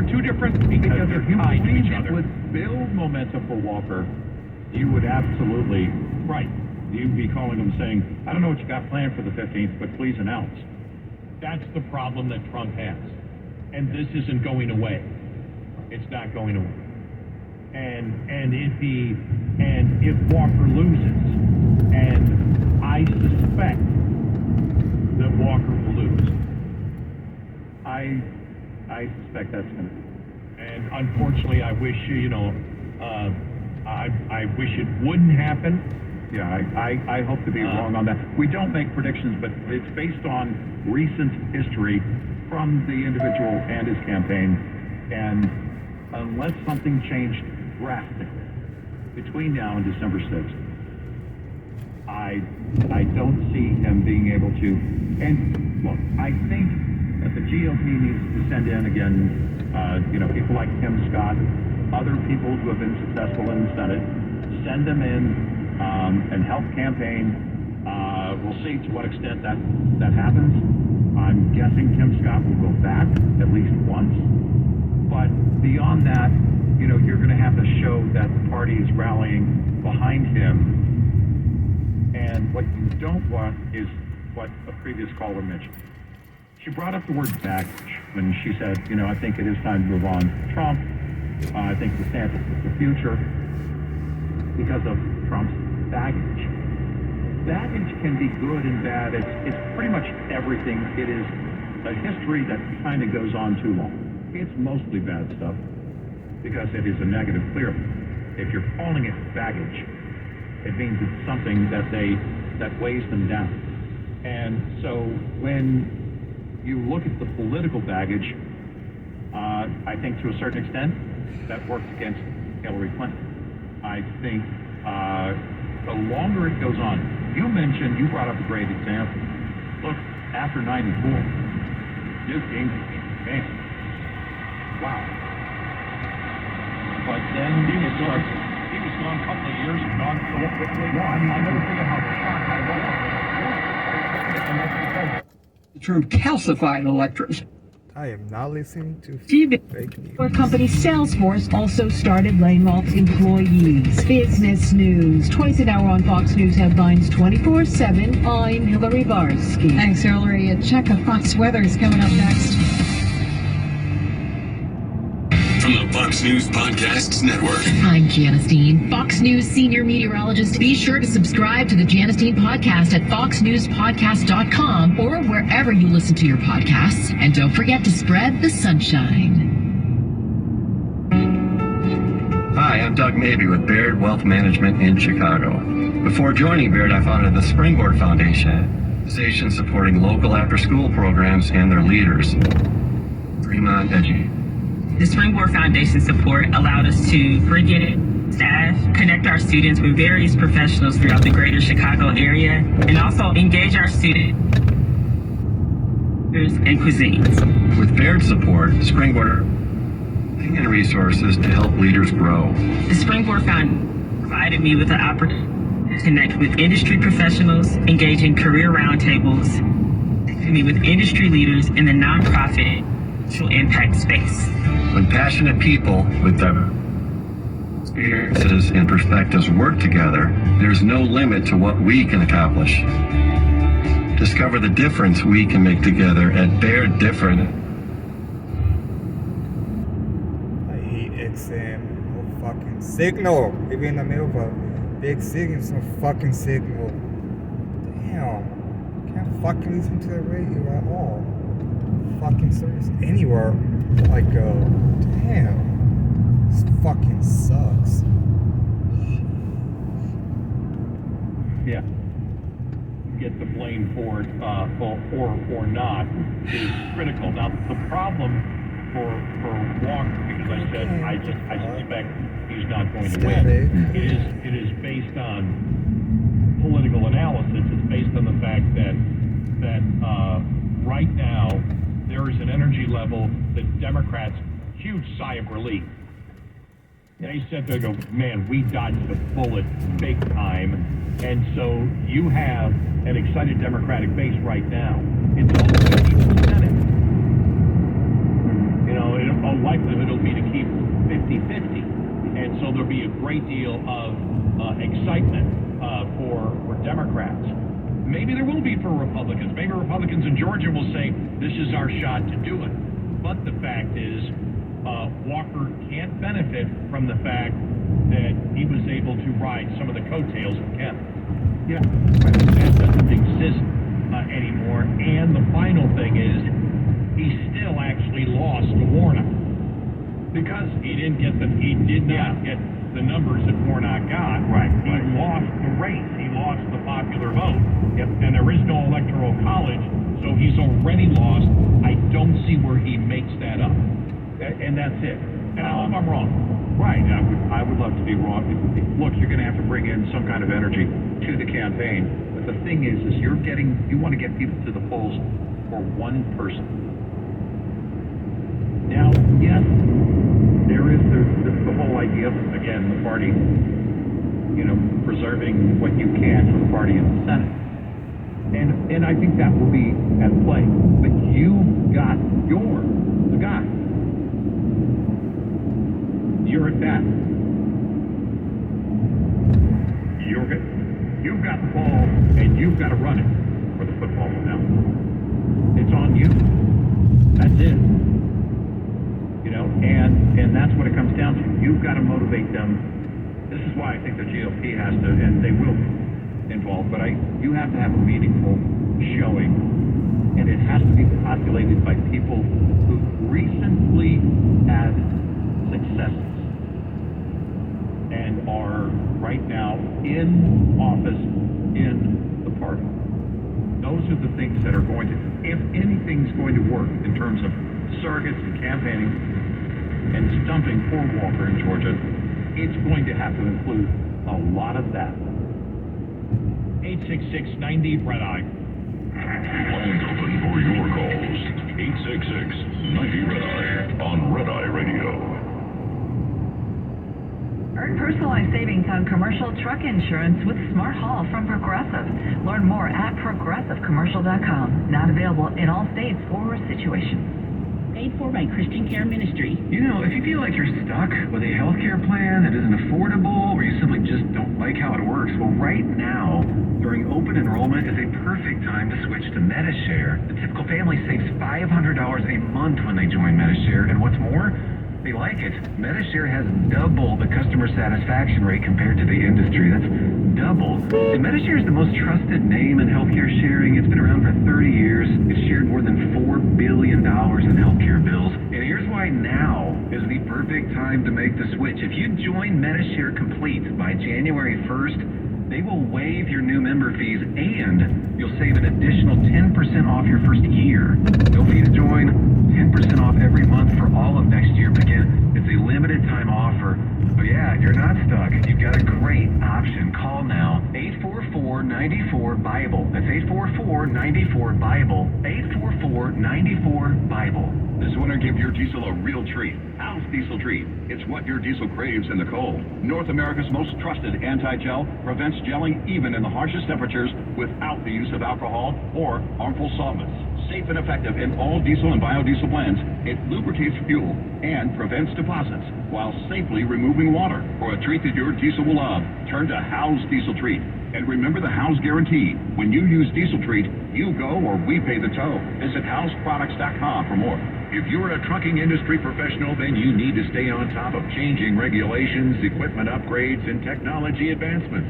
two different Because they're if you tied to believe each it other. would build momentum for Walker, you would absolutely, right, you'd be calling him saying, I don't know what you got planned for the 15th, but please announce. That's the problem that Trump has. And this isn't going away. It's not going away. And if Walker loses, and I suspect that Walker will lose. I suspect that's going to. And unfortunately, I wish, I wish it wouldn't happen. Yeah, I hope to be wrong on that. We don't make predictions, but it's based on recent history from the individual and his campaign. And unless something changed drastically between now and December 6th, I don't see him being able to. And look, I think that the GOP needs to send in again, people like Tim Scott, other people who have been successful in the Senate, send them in and help campaign. We'll see to what extent that happens. I'm guessing Tim Scott will go back at least once. But beyond that, you're going to have to show that the party is rallying behind him. And what you don't want is what a previous caller mentioned. She brought up the word baggage when she said, I think it is time to move on from Trump. I think DeSantis is the future because of Trump's baggage. Baggage can be good and bad. It's pretty much everything. It is a history that kind of goes on too long. It's mostly bad stuff because it is a negative, clearly. If you're calling it baggage, it means it's something that weighs them down. And so when you look at the political baggage, I think to a certain extent that worked against Hillary Clinton. I think the longer it goes on, you brought up a great example. Look, after 94, Newt Gingrich, man, wow. But then he was gone a couple of years and gone so quickly. No, I'll never forget how shocked I was. The term calcified electors. I am not listening to fake news. Our company Salesforce also started laying off employees. Business news. Twice an hour on Fox News headlines 24/7. I'm Hillary Barsky. Thanks, Hillary. A check of Fox weather is coming up next. From the Fox News Podcasts Network. I'm Janice Dean, Fox News senior meteorologist. Be sure to subscribe to the Janice Dean podcast at foxnewspodcast.com or wherever you listen to your podcasts. And don't forget to spread the sunshine. Hi, I'm Doug Mabey with Baird Wealth Management in Chicago. Before joining Baird, I founded the Springboard Foundation, an organization supporting local after-school programs and their leaders. Fremont Edgy. The Springboard Foundation support allowed us to bring in staff, connect our students with various professionals throughout the greater Chicago area, and also engage our students and cuisines. With Baird support, Springboard and resources to help leaders grow. The Springboard Foundation provided me with the opportunity to connect with industry professionals, engage in career roundtables, connect me with industry leaders in the nonprofit social impact space. When passionate people with their experiences and perspectives work together, there's no limit to what we can accomplish. Discover the difference we can make together at Baird Different. I hate XM. No fucking signal. Even in the middle of a big city, no fucking signal. Damn. Can't fucking listen to the radio at all. Fucking service anywhere I go. Damn. This fucking sucks. Yeah. Get the blame for it, or not, is critical. Now, the problem for Walker, because I said I suspect he's not going to win. It is based on political analysis. It's based on the fact that right now there is an energy level that Democrats, huge sigh of relief. They said they go, man, we dodged the bullet big time. And so you have an excited Democratic base right now. It's all 50%. In all likelihood, would be a great deal of excitement for Democrats. Maybe there will be for Republicans. Maybe Republicans in Georgia will say, this is our shot to do it. But the fact is, Walker can't benefit from the fact that he was able to ride some of the coattails of Kemp. Yeah. That doesn't exist anymore. And the final thing is, he still actually lost to Warnock because he did not get the numbers that Warnock got. Right. He lost the race. He lost the popular vote. Yep. And there is no electoral college, so he's already lost. I don't see where he makes that up. And that's it. And I hope I'm wrong. Right. I would love to be wrong. Look, you're going to have to bring in some kind of energy to the campaign. But the thing is you want to get people to the polls for one person. Now, yes, there is the whole idea of, again, the party, preserving what you can for the party in the Senate. And I think that will be at play. But you've got the guy. You're at bat. You've got the ball, and you've got to run it for the football now. It's on you. That's it. And that's what it comes down to. You've got to motivate them. This is why I think the GOP has to, and they will involve, but you have to have a meaningful showing, and it has to be populated by people who recently had successes and are right now in office in the party. Those are the things that are going to, if anything's going to work in terms of surrogates and campaigning and stumping for Walker in Georgia, it's going to have to include a lot of that. 866-90 Red Eye. Lines open for your calls. 866-90 Red Eye on Red Eye Radio. Earn personalized savings on commercial truck insurance with Smart Haul from Progressive. Learn more at progressivecommercial.com. Not available in all states or situations. Paid for by Christian Care Ministry. If you feel like you're stuck with a healthcare plan that isn't affordable, or you simply just don't like how it works, well, right now, during open enrollment is a perfect time to switch to MediShare. The typical family saves $500 a month when they join MediShare, and what's more, they like it. MediShare has double the customer satisfaction rate compared to the industry. That's double. And MediShare is the most trusted name in healthcare sharing. It's been around for 30 years. It's shared more than $4 billion in healthcare bills. And here's why now is the perfect time to make the switch. If you join MediShare Complete by January 1st, they will waive your new member fees and you'll save an additional 10% off your first year. No fee to join, 10% off every month for all of next year. But again, it's a limited time offer. So yeah, you're not stuck. You've got a great option. Call now. 844-94-BIBLE. That's 844-94-BIBLE. 844-94-BIBLE. This winter, give your diesel a real treat. House Diesel Treat. It's what your diesel craves in the cold. North America's most trusted anti-gel prevents gelling even in the harshest temperatures without the use of alcohol or harmful solvents. Safe and effective in all diesel and biodiesel blends, it lubricates fuel and prevents deposits while safely removing water. For a treat that your diesel will love, turn to House Diesel Treat. And remember the House Guarantee. When you use Diesel Treat, you go or we pay the tow. Visit houseproducts.com for more. If you're a trucking industry professional, then you need to stay on top of changing regulations, equipment upgrades, and technology advancements.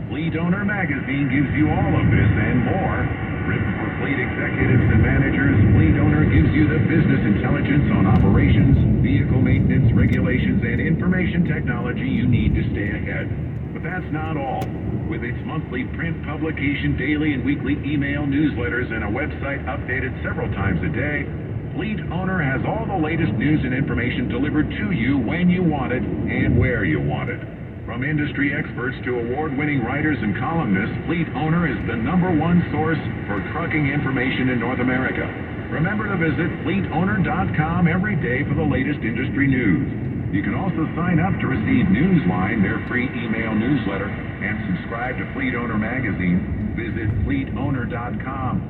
Fleet Owner Magazine gives you all of this and more. Written for fleet executives and managers, Fleet Owner gives you the business intelligence on operations, vehicle maintenance, regulations, and information technology you need to stay ahead. But that's not all. With its monthly print publication, daily and weekly email newsletters, and a website updated several times a day, Fleet Owner has all the latest news and information delivered to you when you want it and where you want it. From industry experts to award-winning writers and columnists, Fleet Owner is the #1 source for trucking information in North America. Remember to visit fleetowner.com every day for the latest industry news. You can also sign up to receive Newsline, their free email newsletter, and subscribe to Fleet Owner Magazine. Visit fleetowner.com.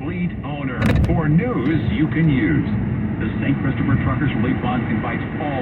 Fleet Owner, for news you can use. The St. Christopher Truckers Relief Fund invites all